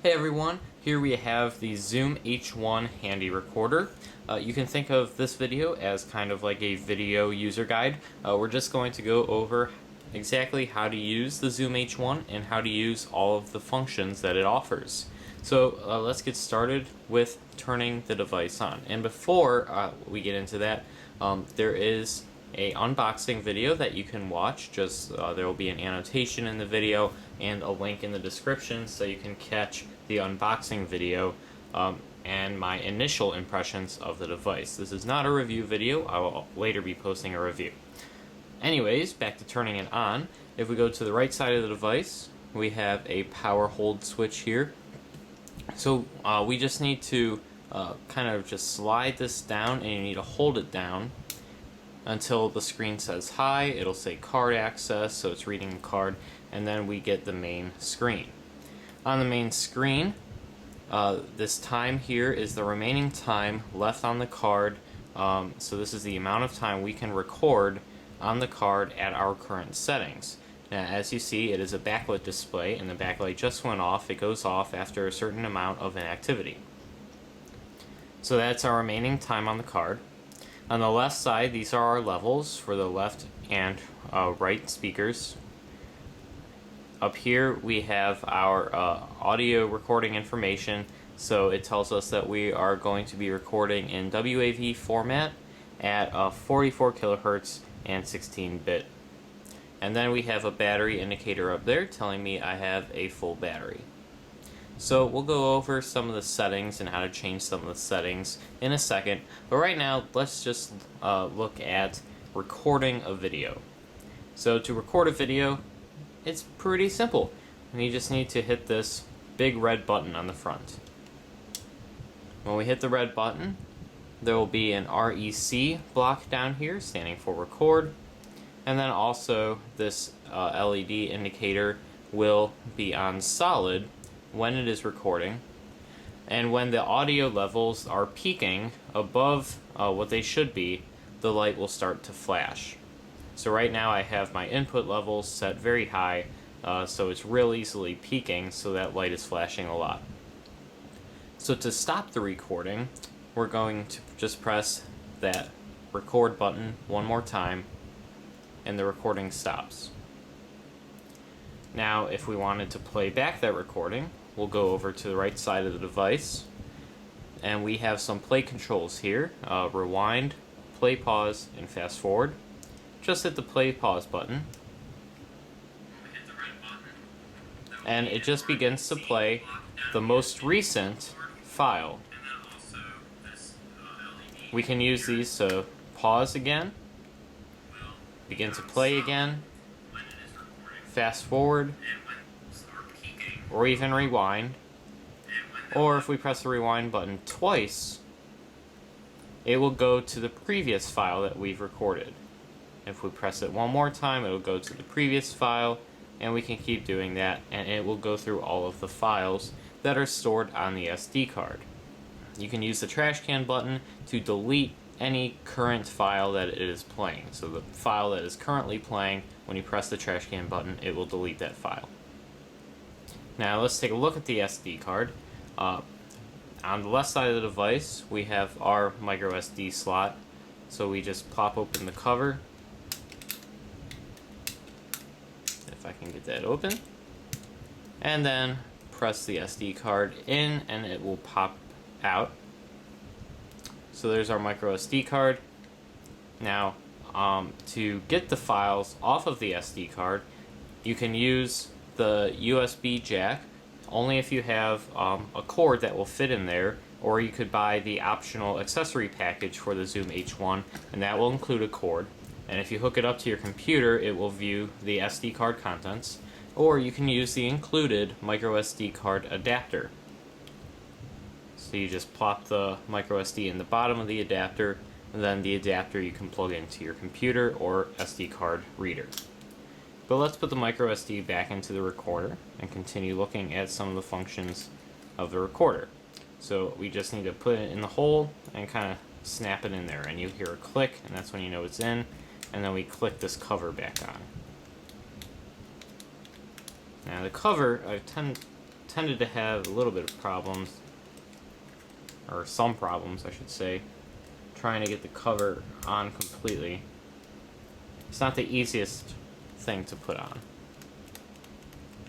Hey everyone, here we have the Zoom H1 handy recorder. You can think of this video as kind of like a video user guide. We're just going to go over exactly how to use the Zoom H1 and how to use all of the functions that it offers. So let's get started with turning the device on. And before we get into that, there is a unboxing video that you can watch. There will be an annotation in the video and a link in the description so you can catch the unboxing video and my initial impressions of the device. This is not a review video. I will later be posting a review. Anyways, back to turning it on. If we go to the right side of the device, we have a power hold switch here. So we just need to kind of just slide this down, and you need to hold it down until the screen says hi. It'll say card access, so it's reading the card, and then we get the main screen. On the main screen, this time here is the remaining time left on the card. So this is the amount of time we can record on the card at our current settings. Now, as you see, it is a backlit display, and the backlight just went off. It goes off after a certain amount of inactivity. So that's our remaining time on the card. On the left side, these are our levels for the left and right speakers. Up here we have our audio recording information, so it tells us that we are going to be recording in WAV format at 44 kilohertz and 16-bit. And then we have a battery indicator up there telling me I have a full battery. So we'll go over some of the settings and how to change some of the settings in a second, but right now let's just look at recording a video. So to record a video, it's pretty simple. You just need to hit this big red button on the front. When we hit the red button, there will be an REC block down here standing for record, and then also this LED indicator will be on solid when it is recording, and when the audio levels are peaking above what they should be, the light will start to flash. So right now I have my input levels set very high, so it's real easily peaking, so that light is flashing a lot. So to stop the recording, we're going to just press that record button one more time, and the recording stops. Now if we wanted to play back that recording, we'll go over to the right side of the device, and we have some play controls here. Rewind, play pause, and fast forward. Just hit the play pause button, and it just begins to play the most recent file. We can use these to pause again, begin to play again, fast forward, or even rewind. Or if we press the rewind button twice, it will go to the previous file that we've recorded. If we press it one more time, it will go to the previous file, and we can keep doing that, and it will go through all of the files that are stored on the SD card. You can use the trash can button to delete any current file that it is playing. So the file that is currently playing, when you press the trash can button, it will delete that file. Now let's take a look at the SD card. On the left side of the device, we have our MicroSD slot. So we just pop open the cover, if I can get that open, and then press the SD card in, and it will pop out. So there's our MicroSD card. Now to get the files off of the SD card, you can use the USB jack only if you have a cord that will fit in there, or you could buy the optional accessory package for the Zoom H1, and that will include a cord. And if you hook it up to your computer, it will view the SD card contents, or you can use the included MicroSD card adapter. So you just plop the MicroSD in the bottom of the adapter, and then the adapter you can plug into your computer or SD card reader. But let's put the MicroSD back into the recorder and continue looking at some of the functions of the recorder. So we just need to put it in the hole and kind of snap it in there, and you hear a click, and that's when you know it's in, and then we click this cover back on. Now the cover, I tend tended to have a little bit of problems, or some problems I should say, trying to get the cover on completely. It's not the easiest thing to put on.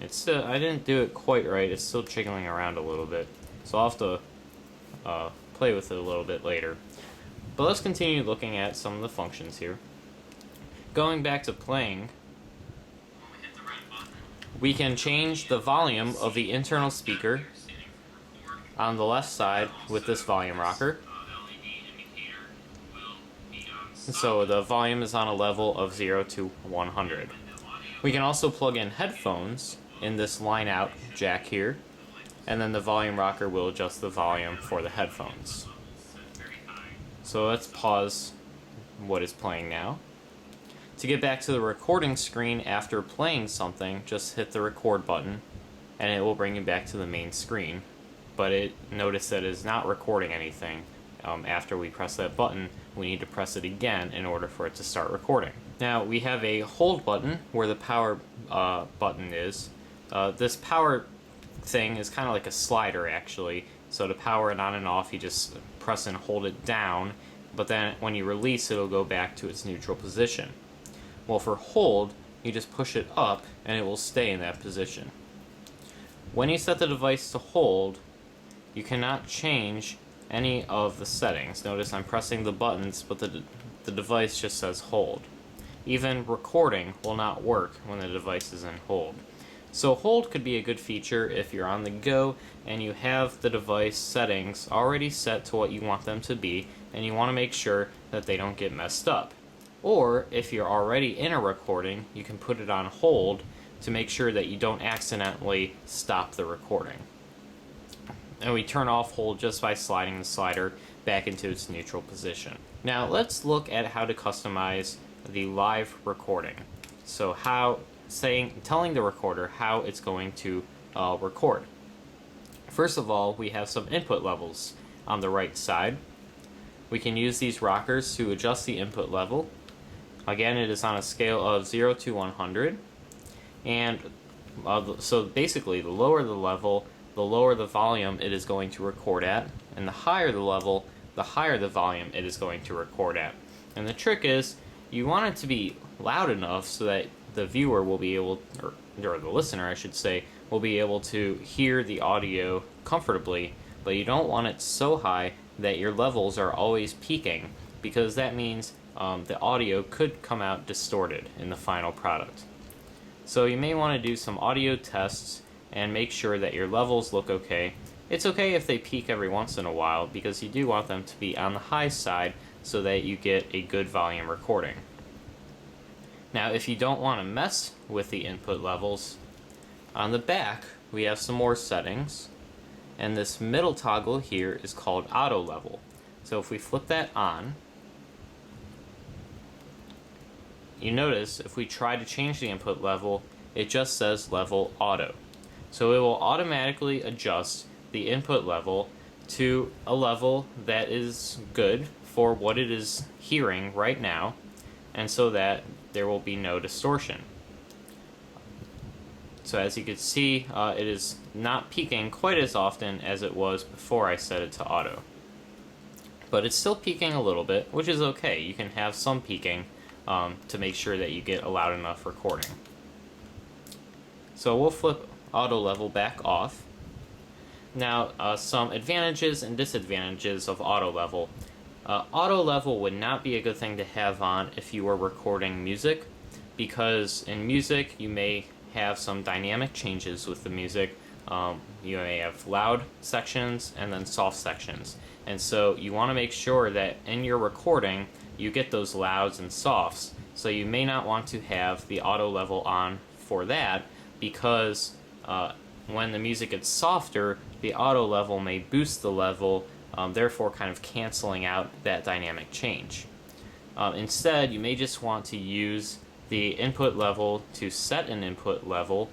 It's still, I didn't do it quite right, it's still jiggling around a little bit, so I'll have to play with it a little bit later. But let's continue looking at some of the functions here. Going back to playing, we can change the volume of the internal speaker on the left side with this volume rocker. So the volume is on a level of 0 to 100. We can also plug in headphones in this line out jack here, and then the volume rocker will adjust the volume for the headphones. So let's pause what is playing now. To get back to the recording screen after playing something, just hit the record button and it will bring you back to the main screen. But notice that it is not recording anything. After we press that button, we need to press it again in order for it to start recording. Now we have a hold button where the power button is. This power thing is kind of like a slider actually. So to power it on and off, you just press and hold it down, but then when you release, it'll go back to its neutral position. Well, for hold, you just push it up and it will stay in that position. When you set the device to hold, you cannot change any of the settings. Notice I'm pressing the buttons, but the device just says hold. Even recording will not work when the device is in hold. So hold could be a good feature if you're on the go and you have the device settings already set to what you want them to be and you want to make sure that they don't get messed up. Or if you're already in a recording, you can put it on hold to make sure that you don't accidentally stop the recording. And we turn off hold just by sliding the slider back into its neutral position. Now let's look at how to customize the live recording. So telling the recorder how it's going to record. First of all, we have some input levels on the right side. We can use these rockers to adjust the input level. Again, it is on a scale of 0 to 100. And so basically, the lower the level, the lower the volume it is going to record at. And the higher the level, the higher the volume it is going to record at. And the trick is, you want it to be loud enough so that the viewer will be able, or the listener I should say, will be able to hear the audio comfortably, but you don't want it so high that your levels are always peaking, because that means the audio could come out distorted in the final product. So you may want to do some audio tests and make sure that your levels look okay. It's okay if they peak every once in a while, because you do want them to be on the high side so that you get a good volume recording. Now, if you don't want to mess with the input levels, on the back we have some more settings, and this middle toggle here is called auto level. So if we flip that on, you notice if we try to change the input level, it just says level auto. So it will automatically adjust the input level to a level that is good for what it is hearing right now, and so that there will be no distortion. So as you can see, it is not peaking quite as often as it was before I set it to auto. But it's still peaking a little bit, which is okay. You can have some peaking to make sure that you get a loud enough recording. So we'll flip auto level back off. Now, some advantages and disadvantages of auto level. Auto level would not be a good thing to have on if you were recording music, because in music you may have some dynamic changes with the music. You may have loud sections and then soft sections, and so you want to make sure that in your recording you get those louds and softs. So you may not want to have the auto level on for that, because when the music gets softer, the auto level may boost the level, therefore kind of canceling out that dynamic change. Instead, you may just want to use the input level to set an input level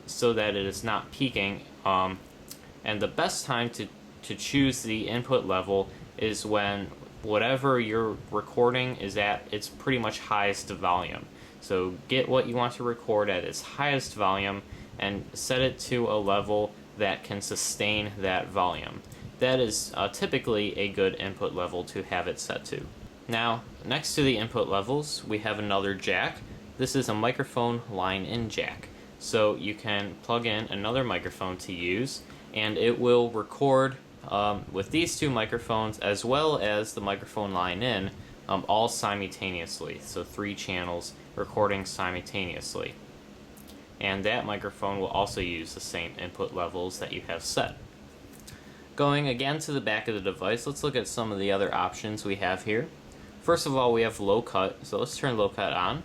so that it is not peaking. And the best time to choose the input level is when whatever you're recording is at its pretty much highest volume. So get what you want to record at its highest volume and set it to a level that can sustain that volume. That is typically a good input level to have it set to. Now, next to the input levels, we have another jack. This is a microphone line-in jack. So you can plug in another microphone to use, and it will record with these two microphones as well as the microphone line-in all simultaneously. So 3 channels recording simultaneously. And that microphone will also use the same input levels that you have set. Going again to the back of the device, let's look at some of the other options we have here. First of all, we have low cut, so let's turn low cut on.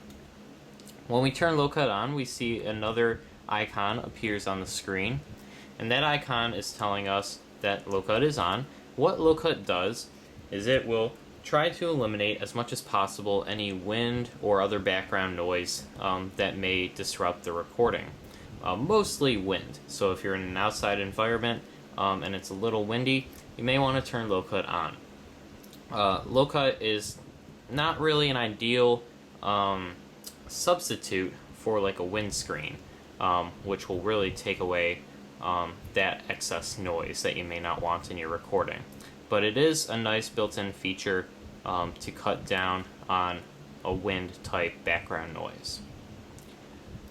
When we turn low cut on, we see another icon appears on the screen, and that icon is telling us that low cut is on. What low cut does is it will try to eliminate as much as possible any wind or other background noise that may disrupt the recording. Mostly wind, so if you're in an outside environment and it's a little windy, you may want to turn low cut on. Low cut is not really an ideal substitute for like a windscreen, which will really take away that excess noise that you may not want in your recording. But it is a nice built-in feature to cut down on a wind-type background noise.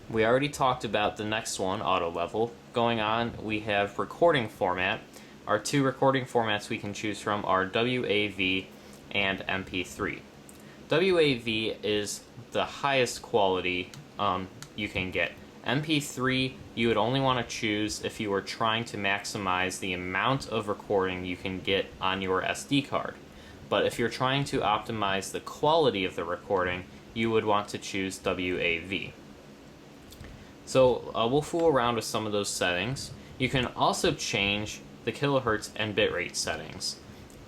We already talked about the next one, auto level. Going on, we have recording format. Our 2 recording formats we can choose from are WAV and MP3. WAV is the highest quality you can get. MP3 you would only want to choose if you were trying to maximize the amount of recording you can get on your SD card. But if you're trying to optimize the quality of the recording, you would want to choose WAV. So we'll fool around with some of those settings. You can also change the kilohertz and bitrate settings.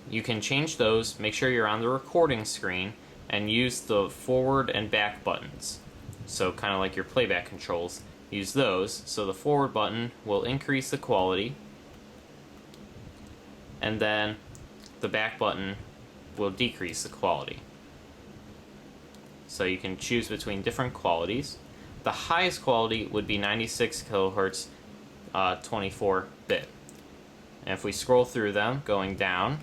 You can change those, make sure you're on the recording screen, and use the forward and back buttons. So kind of like your playback controls, use those. So the forward button will increase the quality, and then the back button will decrease the quality. So you can choose between different qualities. The highest quality would be 96 kilohertz 24-bit. And if we scroll through them, going down,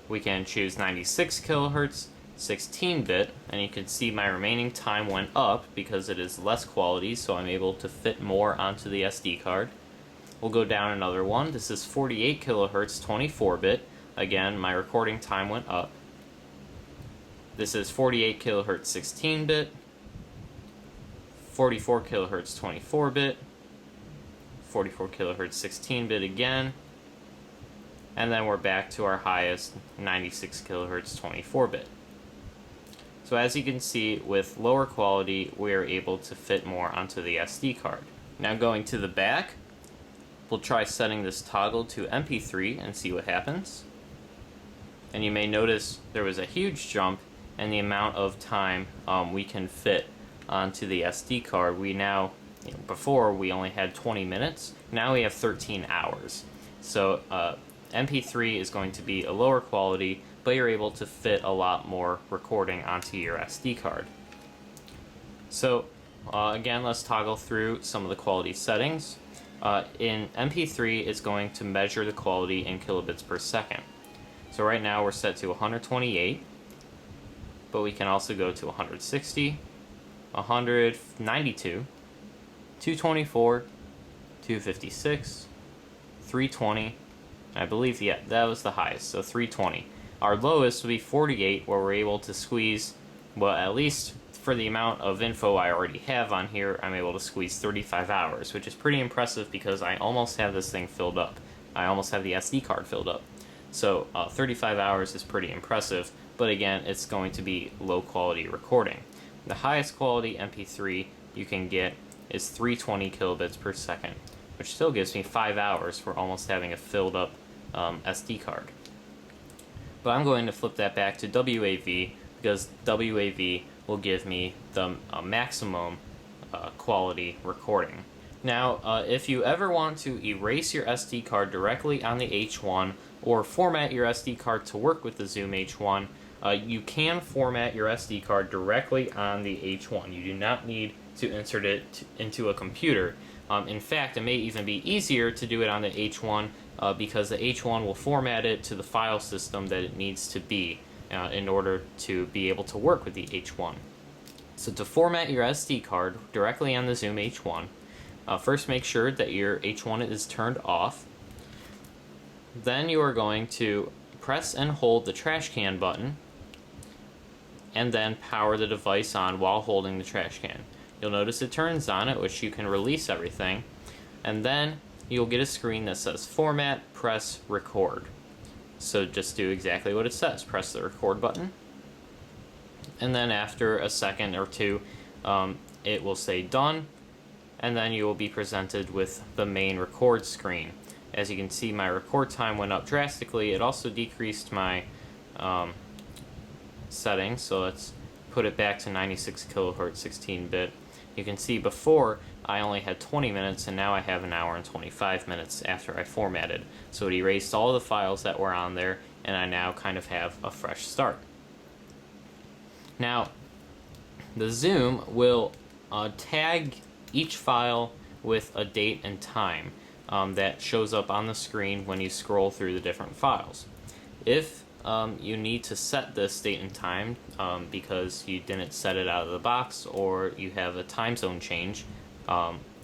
we can choose 96 kilohertz 16-bit, and you can see my remaining time went up because it is less quality, so I'm able to fit more onto the SD card. We'll go down another one. This is 48 kilohertz 24-bit. Again, my recording time went up. This is 48 kilohertz 16-bit, 44 kilohertz 24-bit, 44 kilohertz 16-bit again, and then we're back to our highest 96 kilohertz 24-bit. So as you can see, with lower quality, we are able to fit more onto the SD card. Now going to the back, we'll try setting this toggle to MP3 and see what happens. And you may notice there was a huge jump in the amount of time we can fit onto the SD card. We now, before we only had 20 minutes, now we have 13 hours. So MP3 is going to be a lower quality, but you're able to fit a lot more recording onto your SD card. So again, let's toggle through some of the quality settings. In MP3, it's going to measure the quality in kilobits per second. So right now we're set to 128, but we can also go to 160, 192, 224, 256, 320, I believe, yeah, that was the highest, so 320. Our lowest would be 48, where we're able to squeeze, well, at least for the amount of info I already have on here, I'm able to squeeze 35 hours, which is pretty impressive because I almost have this thing filled up. I almost have the SD card filled up. So 35 hours is pretty impressive, but again, it's going to be low quality recording. The highest quality MP3 you can get is 320 kilobits per second, which still gives me 5 hours for almost having a filled up SD card. But I'm going to flip that back to WAV because WAV will give me the maximum quality recording. Now, if you ever want to erase your SD card directly on the H1 or format your SD card to work with the Zoom H1, you can format your SD card directly on the H1. You do not need to insert it into a computer. In fact, it may even be easier to do it on the H1 because the H1 will format it to the file system that it needs to be in order to be able to work with the H1. So to format your SD card directly on the Zoom H1, first make sure that your H1 is turned off. Then you are going to press and hold the trash can button and then power the device on while holding the trash can. You'll notice it turns on, at which you can release everything, and then you'll get a screen that says Format, Press, Record. So just do exactly what it says. Press the record button, and then after a second or two, it will say done, and then you will be presented with the main record screen. As you can see, my record time went up drastically. It also decreased my settings, so let's put it back to 96 kilohertz 16-bit. You can see before I only had 20 minutes, and now I have an hour and 25 minutes after I formatted. So it erased all the files that were on there, and I now kind of have a fresh start. Now, the Zoom will tag each file with a date and time that shows up on the screen when you scroll through the different files. If you need to set this date and time because you didn't set it out of the box, or you have a time zone change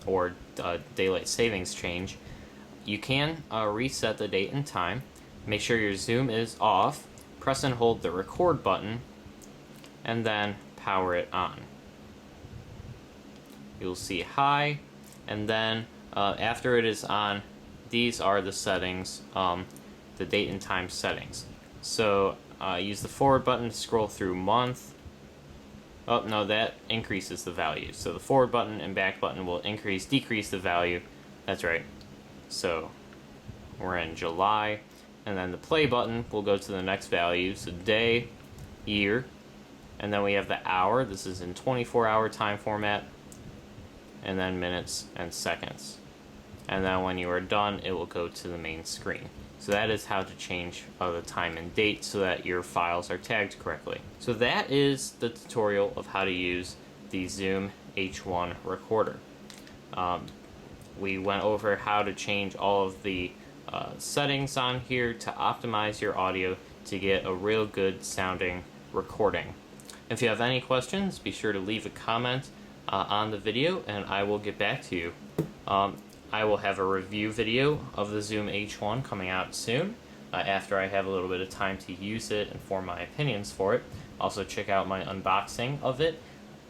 or daylight savings change, you can reset the date and time. Make sure your Zoom is off, press and hold the record button, and then power it on. You'll see high, and then after it is on, these are the settings, the date and time settings. So use the forward button to scroll through month. Oh no, that increases the value. So the forward button and back button will increase, decrease the value. That's right. So we're in July, and then the play button will go to the next value. So day, year, and then we have the hour. This is in 24-hour time format, and then minutes and seconds. And then when you are done, it will go to the main screen. So that is how to change the time and date so that your files are tagged correctly. So that is the tutorial of how to use the Zoom H1 recorder. We went over how to change all of the settings on here to optimize your audio to get a real good sounding recording. If you have any questions, be sure to leave a comment on the video and I will get back to you. I will have a review video of the Zoom H1 coming out soon after I have a little bit of time to use it and form my opinions for it. Also check out my unboxing of it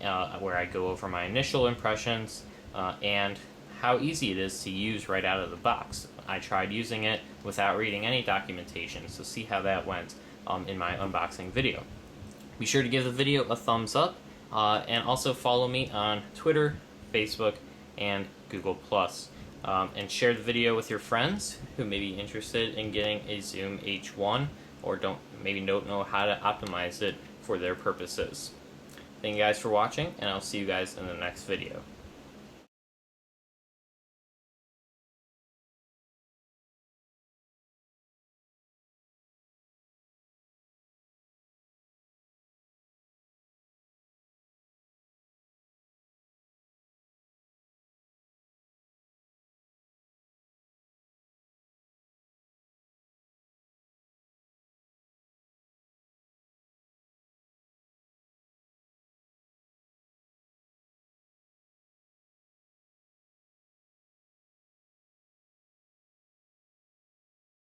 where I go over my initial impressions and how easy it is to use right out of the box. I tried using it without reading any documentation, so see how that went in my unboxing video. Be sure to give the video a thumbs up and also follow me on Twitter, Facebook, and Google+. And share the video with your friends who may be interested in getting a Zoom H1 or don't know how to optimize it for their purposes. Thank you guys for watching, and I'll see you guys in the next video.